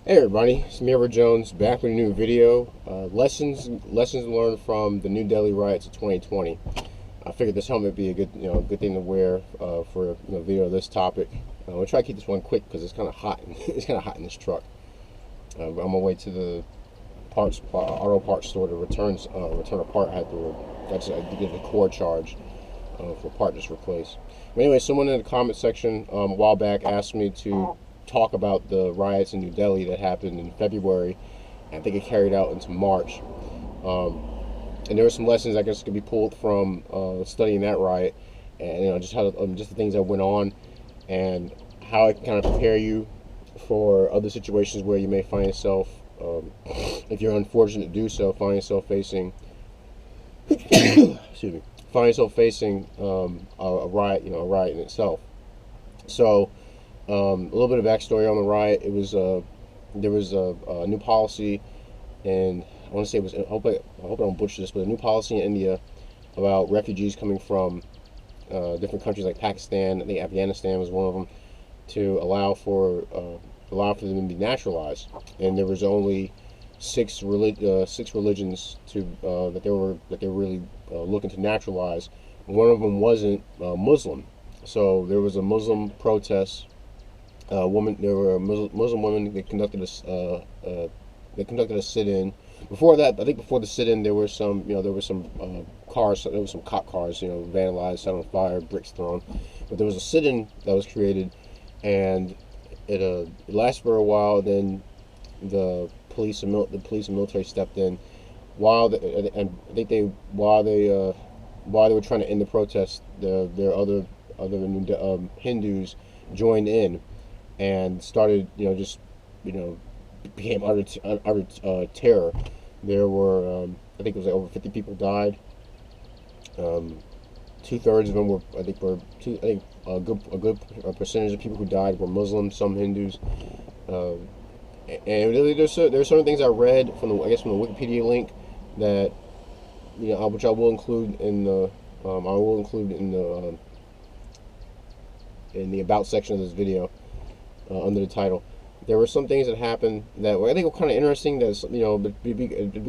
Hey everybody, it's me, Jones, back with a new video. Lessons learned from the New Delhi riots of 2020. I figured this helmet would be a good thing to wear for a video of this topic. I'm gonna try to keep this one quick because it's kind of hot. It's kind of hot in this truck. I'm on my way to the auto parts store to return a part. I had to get the cord charge for a part just replaced. But anyway, someone in the comment section a while back asked me to talk about the riots in New Delhi that happened in February. I think it carried out into March. And there were some lessons I guess could be pulled from studying that riot, and just how just the things that went on, and how it can kind of prepare you for other situations where you may find yourself, if you're unfortunate to do so, find yourself facing, excuse me, find yourself facing a riot, a riot in itself. So. A little bit of backstory on the riot. It was there was a new policy, and I want to say it was. I hope I don't butcher this, but a new policy in India about refugees coming from different countries like Pakistan. I think Afghanistan was one of them, to allow for them to be naturalized. And there was only six religions that they were really looking to naturalize. One of them wasn't Muslim, so there was a Muslim protest. There were Muslim women that conducted a sit-in. Before that, I think before the sit-in, there were some cars, there was some cop cars, vandalized, set on fire, bricks thrown. But there was a sit-in that was created, and it lasted for a while. Then the police and military stepped in while they were trying to end the protest. Their other Hindus joined in and started, became utter terror. There were, I think it was like over 50 people died. 2/3 of them were, I think a good percentage of people who died were Muslims, some Hindus. And there's certain things I read from the Wikipedia link that, which I will include in the in the about section of this video. Under the title, there were some things that happened that I think were kind of interesting. That we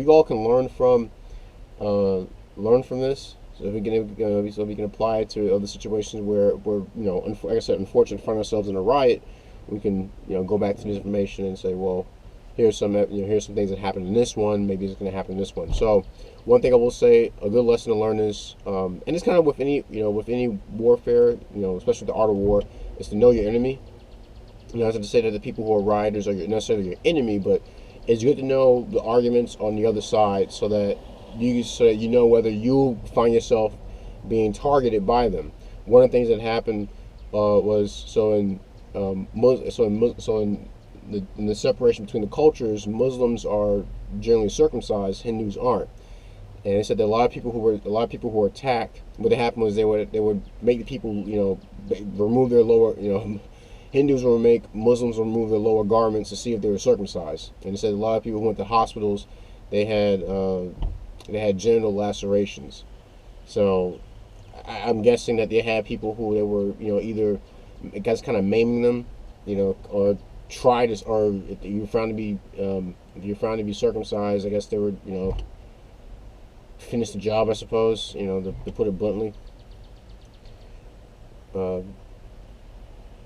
all can learn from this, so we can apply it to other situations where we're, like I said, unfortunately find ourselves in a riot. We can go back to this information and say, well, here's some things that happened in this one. Maybe it's going to happen in this one. So one thing I will say, a good lesson to learn is, and it's kind of with any warfare, especially the art of war, is to know your enemy. Not to say that the people who are rioters are necessarily your enemy, but it's good to know the arguments on the other side, so that you know whether you find yourself being targeted by them. One of the things that happened was in the separation between the cultures, Muslims are generally circumcised, Hindus aren't. And they said that a lot of people who were attacked, what happened was they would make the people remove their lower Hindus will make Muslims remove their lower garments to see if they were circumcised. And it said a lot of people who went to hospitals, they had genital lacerations. So I'm guessing that they had people who they were either, I guess, kind of maiming them, or tried to, or if you found to be circumcised, I guess they were finish the job, I suppose, to put it bluntly.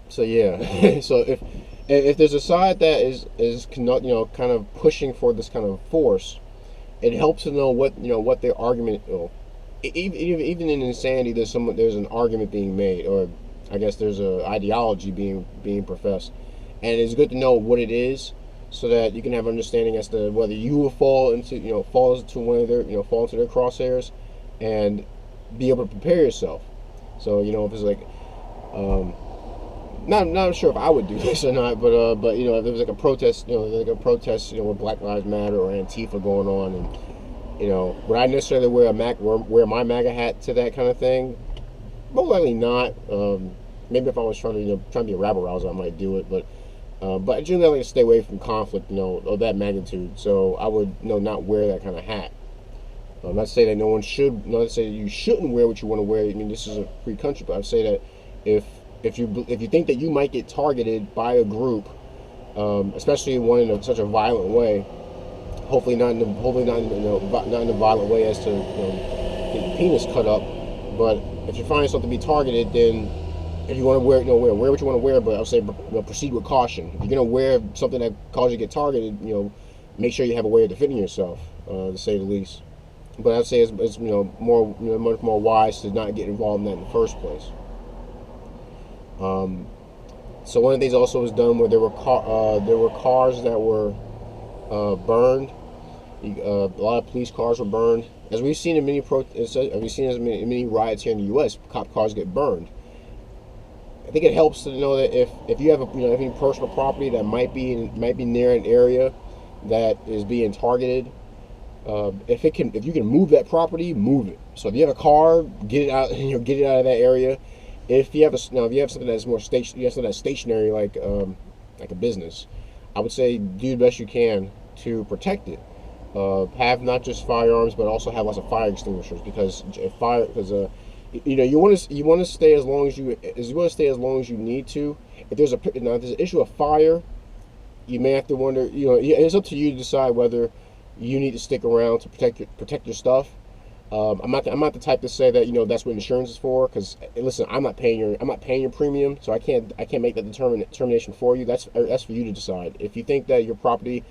So yeah, so if there's a side that is kind of pushing for this kind of force, it helps to know what their argument. Even in insanity, there's an argument being made, or I guess there's a ideology being professed, and it's good to know what it is, so that you can have understanding as to whether you will fall into one of their fall into their crosshairs, and be able to prepare yourself. So if it's like. Not sure if I would do this or not, but if there was like a protest, with Black Lives Matter or Antifa going on, and would I necessarily wear my MAGA hat to that kind of thing? Most likely not. Maybe if I was trying to be a rabble rouser, I might do it, but I generally like to stay away from conflict, of that magnitude. So I would not wear that kind of hat. Not to say that no one should. Not to say that you shouldn't wear what you want to wear. I mean, this is a free country, but I'd say that if you think that you might get targeted by a group, especially one in such a violent way. Hopefully not not in a violent way as to get your penis cut up. But if you find yourself to be targeted, then if you want to wear what you want to wear. But I'll say proceed with caution. If you're gonna wear something that causes you to get targeted, make sure you have a way of defending yourself, to say the least. But I'd say it's much more wise to not get involved in that in the first place. So one of the things also was done where there were cars that were burned. A lot of police cars were burned, as we've seen in many riots here in the U.S. Cop cars get burned. I think it helps to know that if you have any personal property that might be near an area that is being targeted, if you can move that property, move it. So if you have a car, get it out get it out of that area. If you have something that's more stationary, like a business, I would say do the best you can to protect it. Have not just firearms, but also have lots of fire extinguishers, because you want to stay as long as you need to. If there's an issue of fire, you may have to wonder. It's up to you to decide whether you need to stick around to protect your stuff. I'm not the type to say that that's what insurance is for, because listen, I'm not paying your premium, so I can't make that determination for you. That's for you to decide. If you think that your property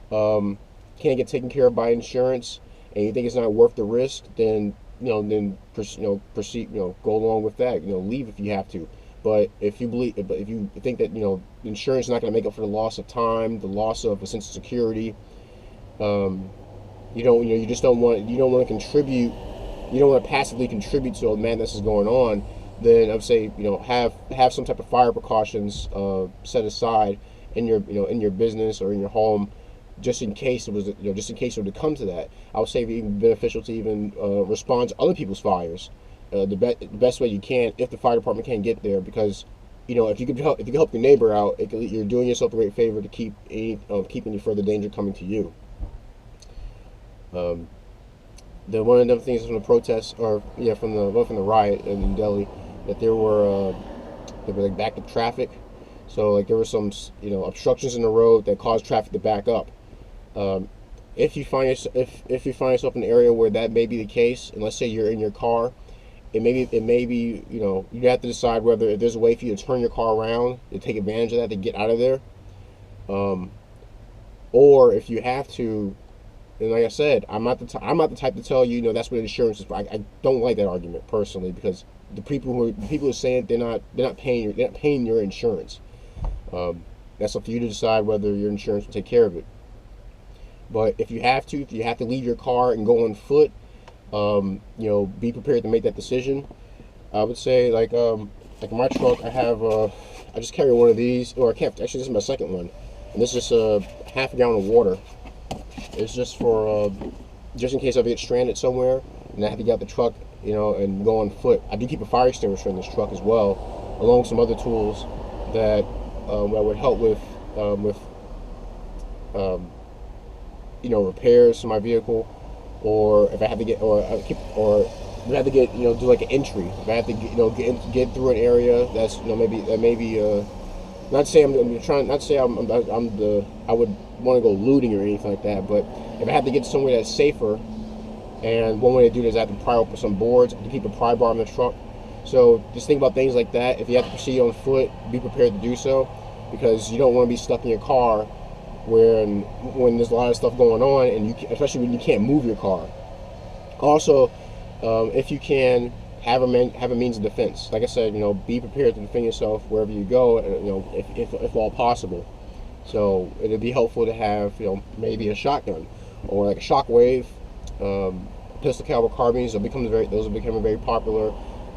can't get taken care of by insurance, and you think it's not worth the risk, then proceed, go along with that. Leave if you have to. But if you think that insurance is not going to make up for the loss of time, the loss of a sense of security, you just don't want to contribute. You don't want to passively contribute to all the madness that's going on. Then I would say have some type of fire precautions set aside in your business or in your home, just in case it would come to that. I would say it'd be beneficial to even respond to other people's fires the best way you can if the fire department can't get there, because if you can help your neighbor out, you're doing yourself a great favor to keep any further danger coming to you. One of the things from the protests, from the riot in Delhi, that there were like backed up traffic. So like there were some obstructions in the road that caused traffic to back up. If you find yourself in an area where that may be the case, and let's say you're in your car, it may be you have to decide whether if there's a way for you to turn your car around to take advantage of that to get out of there, or if you have to. And like I said, I'm not the type to tell you that's what insurance is for. I don't like that argument personally, because the people who are saying they're not paying your insurance. That's up to you to decide whether your insurance will take care of it. But if you have to leave your car and go on foot, be prepared to make that decision. I would say like in my truck, I just carry one of these, or I can't. Actually, this is my second one, and this is just a half a gallon of water. It's just for just in case I get stranded somewhere and I have to get out the truck, and go on foot. I do keep a fire extinguisher in this truck as well, along with some other tools that would help with repairs to my vehicle, or if I have to get do like an entry. If I have to get through an area that's maybe not to say I would want to go looting or anything like that, but if I have to get somewhere that's safer, and one way to do it is I have to pry open some boards to keep a pry bar in the truck. So just think about things like that. If you have to proceed on foot, be prepared to do so, because you don't want to be stuck in your car when there's a lot of stuff going on, and especially when you can't move your car. Also, if you can have a means of defense. Like I said, be prepared to defend yourself wherever you go, if all possible. So it'd be helpful to have, maybe a shotgun or like a shockwave, pistol caliber carbines. Those are becoming very popular.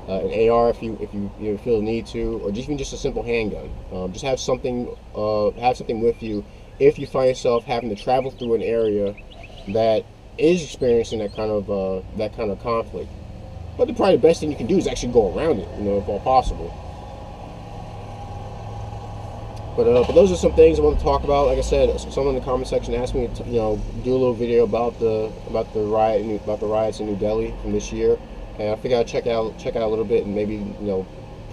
An AR if you feel the need to, or even just a simple handgun. Just have something with you if you find yourself having to travel through an area that is experiencing that kind of conflict. But probably the best thing you can do is actually go around it, if all possible. But those are some things I want to talk about. Like I said, someone in the comment section asked me to do a little video about the riots in New Delhi from this year, and I figured I'd check out a little bit and maybe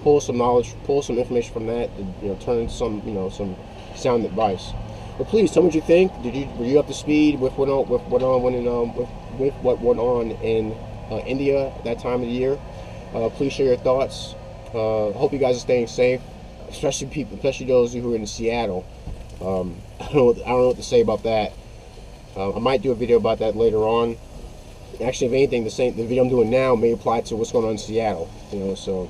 pull some information from that, and turn into some sound advice. But please tell me what you think. Were you up to speed with what went on in India at that time of the year? Please share your thoughts. Hope you guys are staying safe, especially those who are in Seattle. I don't know what to say about that. I might do a video about that later on. Actually, if anything, the video I'm doing now may apply to what's going on in Seattle. So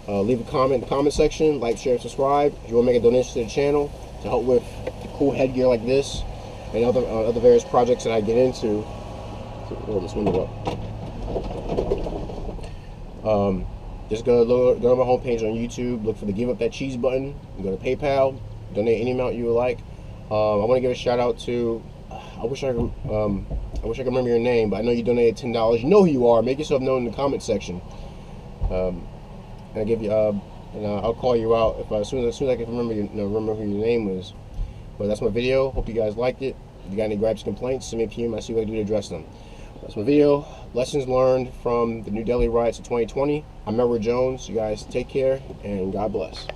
leave a comment in the comment section, like, share, and subscribe. If you want to make a donation to the channel to help with cool headgear like this and other various projects that I get into. Hold this window up. Just go to my homepage on YouTube. Look for the Give Up That Cheese button. Go to PayPal. Donate any amount you would like. I want to give a shout out to. I wish I could remember your name, but I know you donated $10. You know who you are. Make yourself known in the comment section. And I give you and I'll call you out as soon as I can remember who your name was. But that's my video. Hope you guys liked it. If you got any gripes, complaints, send me a PM. I see what I can do to address them. That's my video. Lessons learned from the New Delhi riots of 2020. I'm Edward Jones. You guys take care and God bless.